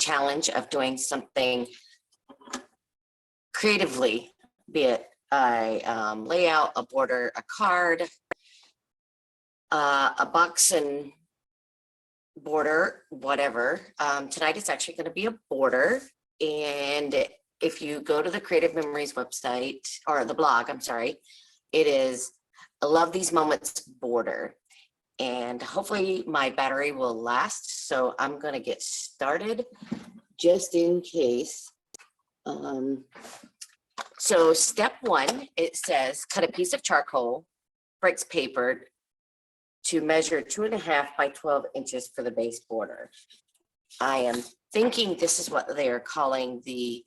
challenge of doing something creatively, be it a layout, a border, a card, a box and border, whatever. Tonight it's actually going to be a border. And if you go to the Creative Memories website, or the blog, I'm sorry, it is I Love These Moments border. And hopefully my battery will last. So I'm going to get started just in case. So step one, it says cut a piece of charcoal, breaks paper to measure 2.5 by 12 inches for the base border. I am thinking this is what they are calling the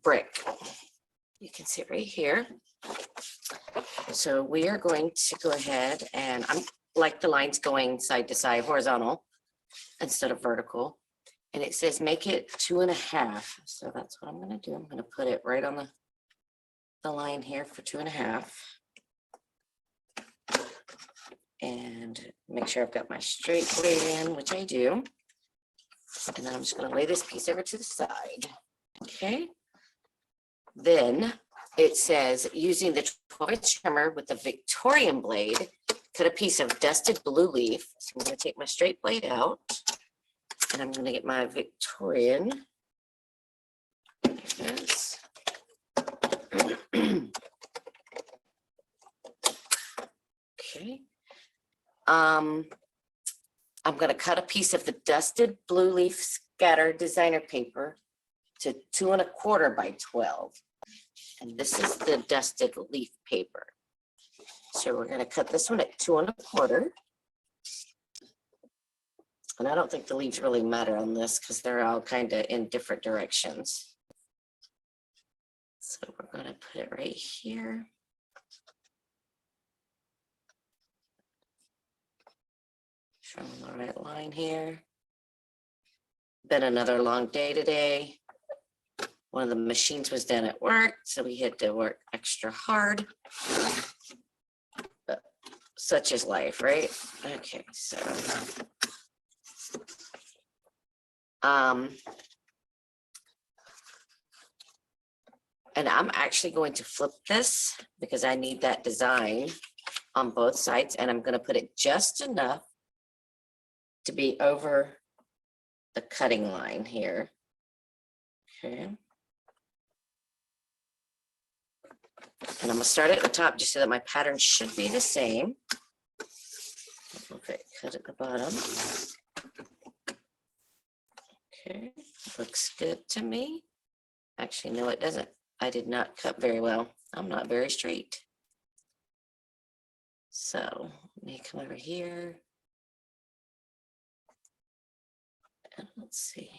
brick. You can see it right here. So we are going to go ahead and I'm like the lines going side to side, horizontal instead of vertical. And it says make it 2.5. So that's what I'm going to do. I'm going to put it right on the line here for 2.5. And make sure I've got my straight blade in, which I do. And then I'm just going to lay this piece over to the side. Okay. Then it says using the 12-inch trimmer with the Victorian blade, cut a piece of dusted blue leaf. So I'm going to take my straight blade out and I'm going to get my Victorian. Yes. Okay. I'm going to cut a piece of the dusted blue leaf scatter designer paper to 2.25 by 12. And this is the dusted leaf paper. So we're going to cut this one at 2.25. And I don't think the leaves really matter on this because they're all kind of in different directions. So we're going to put it right here. Showing the right line here. Been another long day today. One of the machines was down at work, so we had to work extra hard. But such is life, right? Okay, so and I'm actually going to flip this because I need that design on both sides, and I'm going to put it just enough to be over the cutting line here. Okay. And I'm going to start at the top just so that my pattern should be the same. Okay, cut at the bottom. Okay, looks good to me. Actually, no, it doesn't. I did not cut very well. I'm not very straight. So let me come over here. And let's see.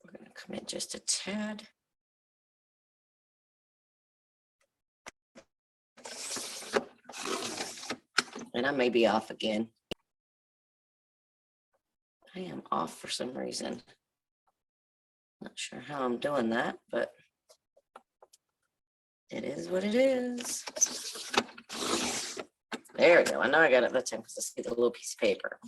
We're going to come in just a tad. And I may be off again. I am off for some reason. Not sure how I'm doing that, but it is what it is. There we go. I know I got it that time because I see the little piece of paper.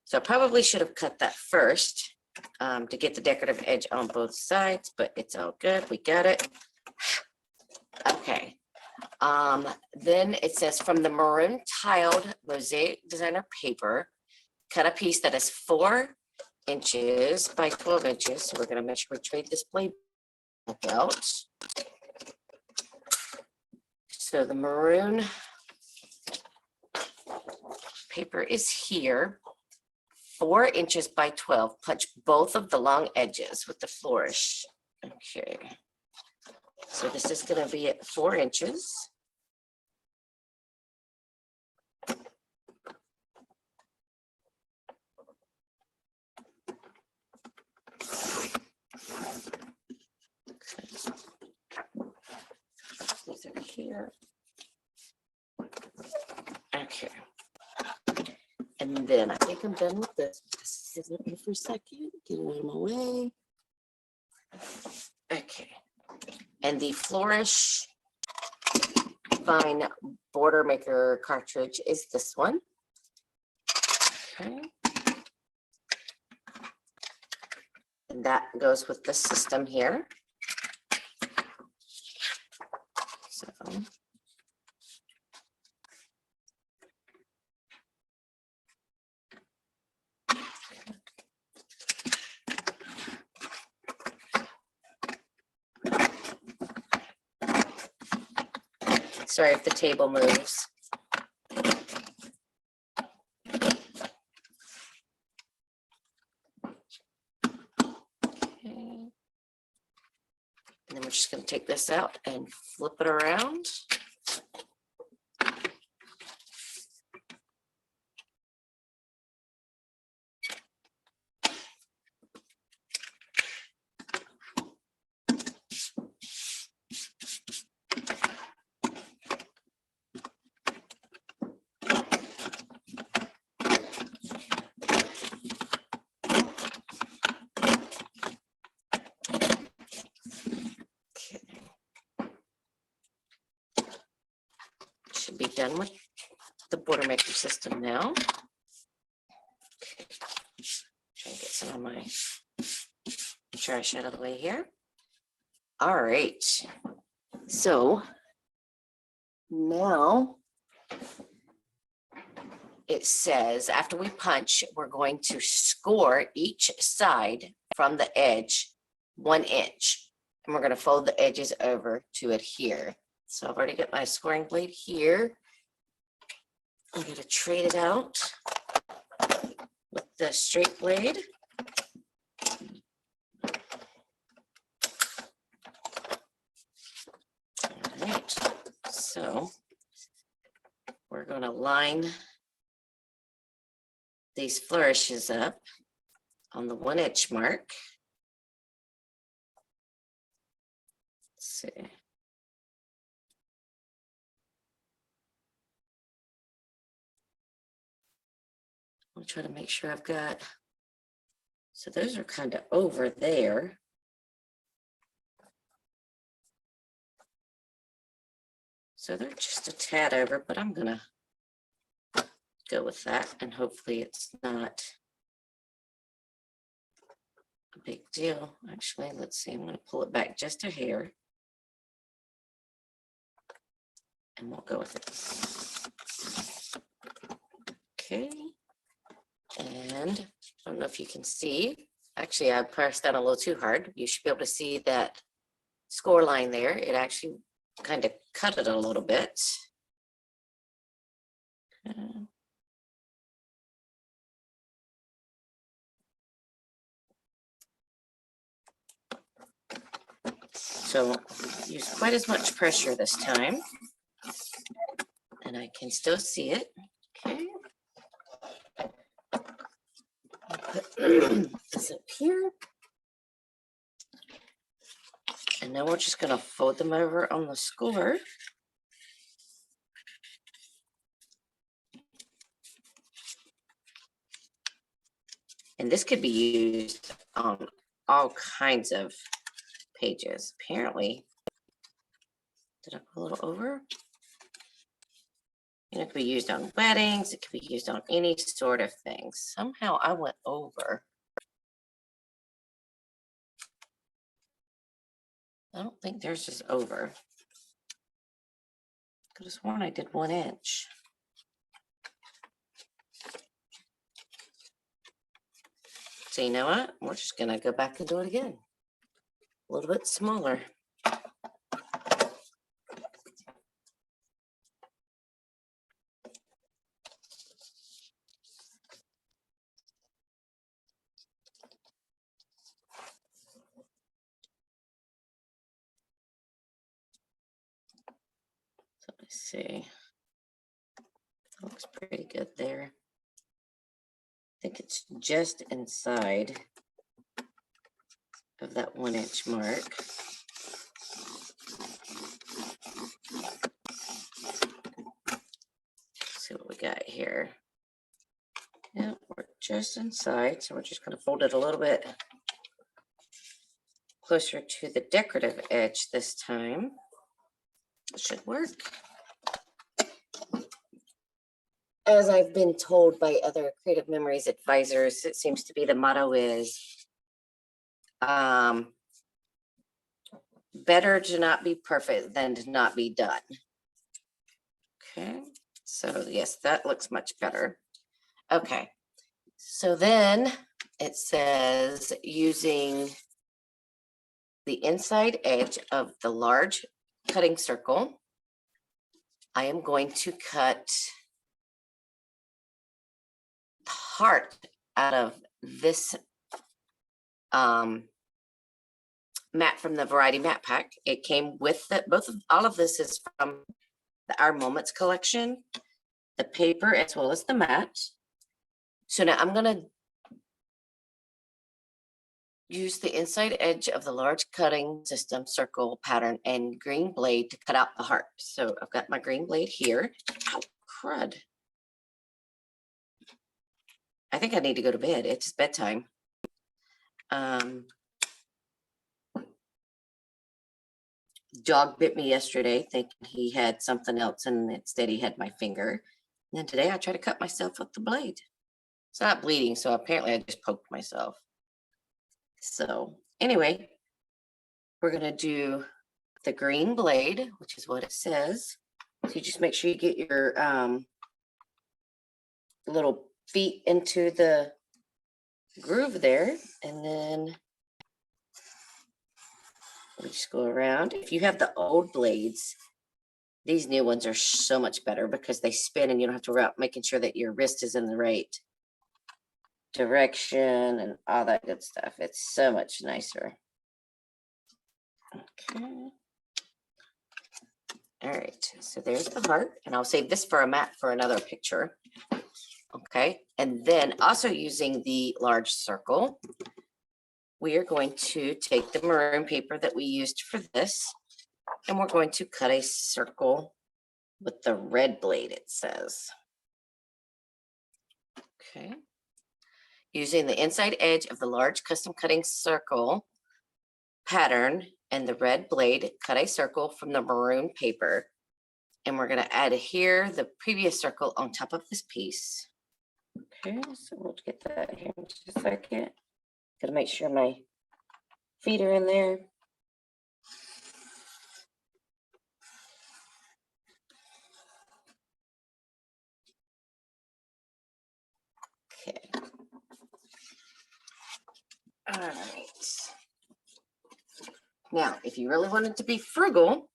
So I probably should have cut that first to get the decorative edge on both sides, but it's all good. We got it. Okay. Then it says from the maroon tiled mosaic designer paper, cut a piece that is 4 inches by 12 inches. So we're going to make sure we trade this blade out. So the maroon paper is here, 4 inches by 12. Punch both of the long edges with the flourish. Okay. So this is going to be at 4 inches. These are here. Okay. And then I think I'm done with this. This isn't here for a second. Get it out of my way. Okay. And the Flourish Fine Border Maker cartridge is this one. Okay. And that goes with the system here. So. Sorry if the table moves. Okay. And then we're just going to take this out and flip it around. Should be done with the border maker system now. Okay. Try and get some of my Cherish out of the way here. All right. So now it says after we punch, we're going to score each side from the edge 1 inch. And we're going to fold the edges over to adhere. So I've already got my scoring blade here. I'm going to trade it out with the straight blade. All right, so we're going to line these flourishes up on the 1 inch mark. Let's see. I'll try to make sure I've got, so those are kind of over there. So they're just a tad over, but I'm gonna go with that and hopefully it's not a big deal. Actually, let's see, I'm gonna pull it back just a hair. And we'll go with it. Okay. And I don't know if you can see, actually I pressed down a little too hard. You should be able to see that score line there. It actually kind of cut it a little bit. So use quite as much pressure this time. And I can still see it. Okay. Put this up here. And then we're just going to fold them over on the score. And this could be used on all kinds of pages. Apparently, did I go a little over? You know, it could be used on weddings. It could be used on any sort of thing. Somehow I went over. I don't think theirs is over. I could have sworn I did 1 inch. So you know what? We're just gonna go back and do it again. A little bit smaller. So let's see. That looks pretty good there. I think it's just inside of that 1 inch mark. Let's see what we got here. Yeah, we're just inside, so we're just going to fold it a little bit closer to the decorative edge this time. It should work. As I've been told by other Creative Memories advisors, it seems to be the motto is Better to not be perfect than to not be done. Okay, so yes, that looks much better. Okay, so then it says using the inside edge of the large cutting circle, I am going to cut the heart out of this mat from the Variety Mat Pack. It came with the, all of this is from the Our Moments collection, the paper as well as the mat. So now I'm gonna use the inside edge of the large cutting system circle pattern and green blade to cut out the heart. So I've got my green blade here. Oh, crud. I think I need to go to bed. It's bedtime. Dog bit me yesterday thinking he had something else and instead he had my finger. And then today I tried to cut myself with the blade. It's not bleeding, so apparently I just poked myself. So anyway, we're gonna do the green blade, which is what it says. So you just make sure you get your little feet into the groove there, and then we just go around. If you have the old blades, these new ones are so much better because they spin and you don't have to worry about making sure that your wrist is in the right direction and all that good stuff. It's so much nicer. Okay. All right, so there's the heart, and I'll save this for a mat for another picture. Okay, and then also using the large circle, we are going to take the maroon paper that we used for this, and we're going to cut a circle with the red blade, it says. Okay. Using the inside edge of the large custom cutting circle pattern and the red blade, cut a circle from the maroon paper. And we're gonna add here the previous circle on top of this piece. Okay, so we'll get that here in just a second. Gotta make sure my feet are in there. Okay. All right. Now, if you really wanted to be frugal,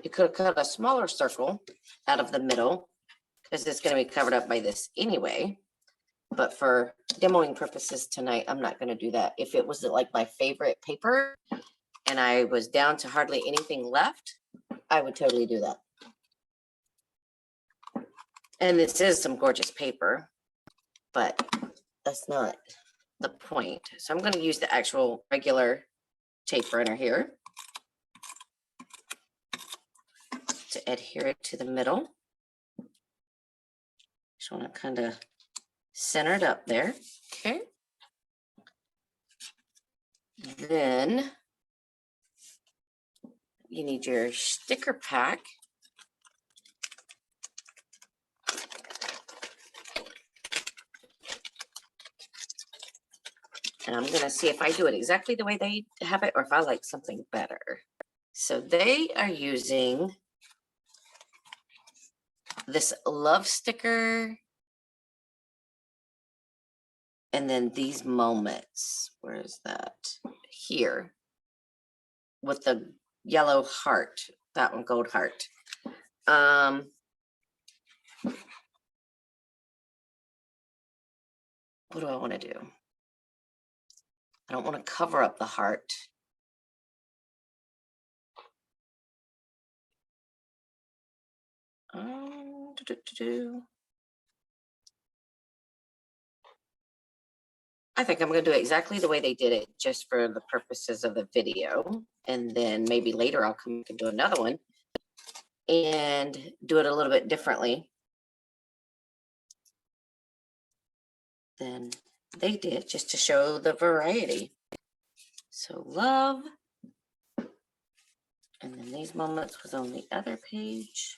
you could have cut a smaller circle out of the middle because it's going to be covered up by this anyway. But for demoing purposes tonight, I'm not going to do that. If it was like my favorite paper and I was down to hardly anything left, I would totally do that. And this is some gorgeous paper, but that's not the point. So I'm going to use the actual regular tape runner here to adhere it to the middle. Just want to kind of center it up there. Okay. Then you need your sticker pack. And I'm going to see if I do it exactly the way they have it or if I like something better. So they are using this love sticker and then these moments. Where is that? Here with the yellow heart, that one, gold heart. What do I want to do? I don't want to cover up the heart. I think I'm going to do it exactly the way they did it, just for the purposes of the video. And then maybe later I'll come and do another one and do it a little bit differently than they did, just to show the variety. So love. And then these moments was on the other page.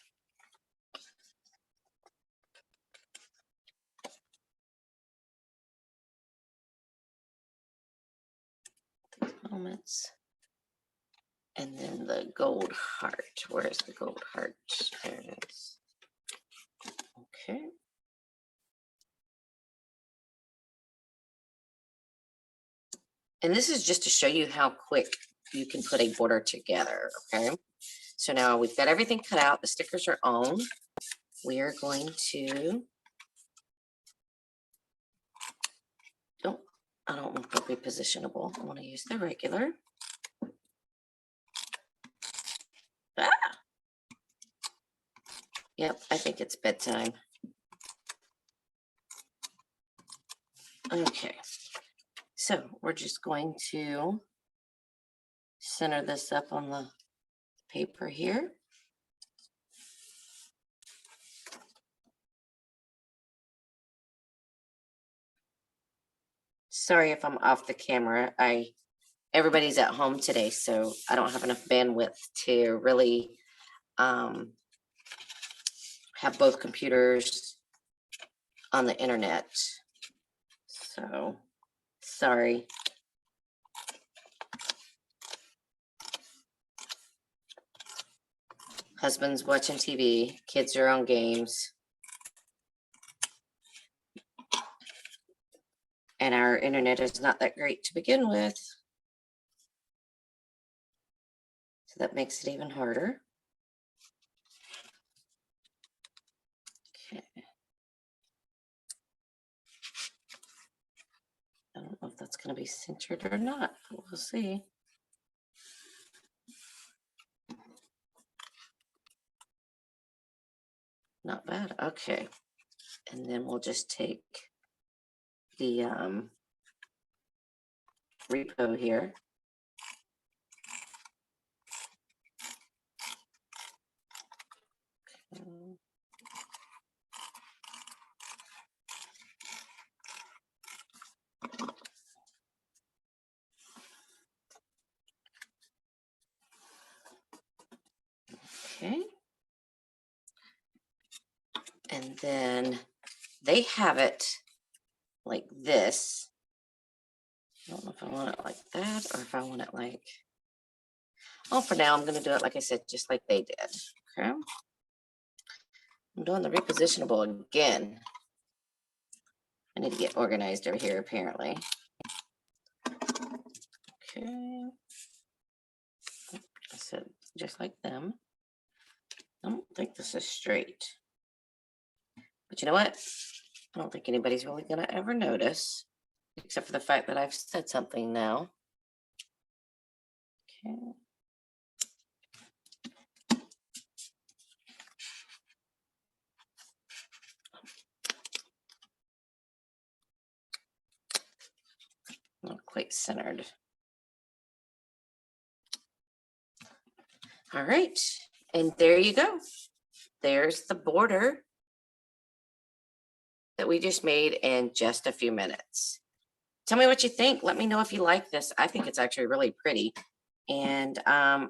moments. And then the gold heart. Where's the gold heart? There it is. Okay. And this is just to show you how quick you can put a border together, okay? So now we've got everything cut out. The stickers are on. We are going to, I don't want to be positionable. I want to use the regular. Ah! Yep, I think it's bedtime. Okay, so we're just going to center this up on the paper here. Sorry if I'm off the camera. Everybody's at home today, so I don't have enough bandwidth to really have both computers on the internet. So sorry. Husband's watching TV, kids are on games. And our internet is not that great to begin with. So that makes it even harder. Okay. I don't know if that's going to be centered or not, but we'll see. Not bad. Okay. And then we'll just take the repo here. Okay. And then they have it like this. I don't know if I want it like that or if I want it like, oh, for now I'm going to do it like I said, just like they did. Okay. I'm doing the repositionable again. I need to get organized over here apparently. Okay. I said just like them. I don't think this is straight. But you know what? I don't think anybody's really going to ever notice, except for the fact that I've said something now. Okay. Not quite centered. All right. And there you go. There's the border that we just made in just a few minutes. Tell me what you think. Let me know if you like this. I think it's actually really pretty. And I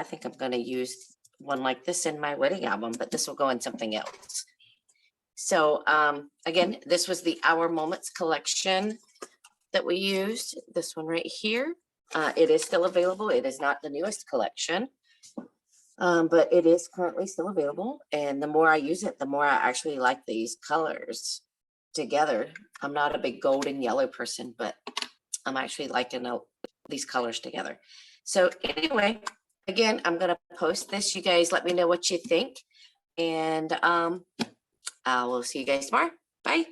think I'm going to use one like this in my wedding album, but this will go in something else. So again, this was the Our Moments collection that we used. This one right here. It is still available. It is not the newest collection. But it is currently still available. And the more I use it, the more I actually like these colors together. I'm not a big gold and yellow person, but I'm actually liking these colors together. So anyway, again, I'm going to post this. You guys let me know what you think. And I will see you guys tomorrow. Bye.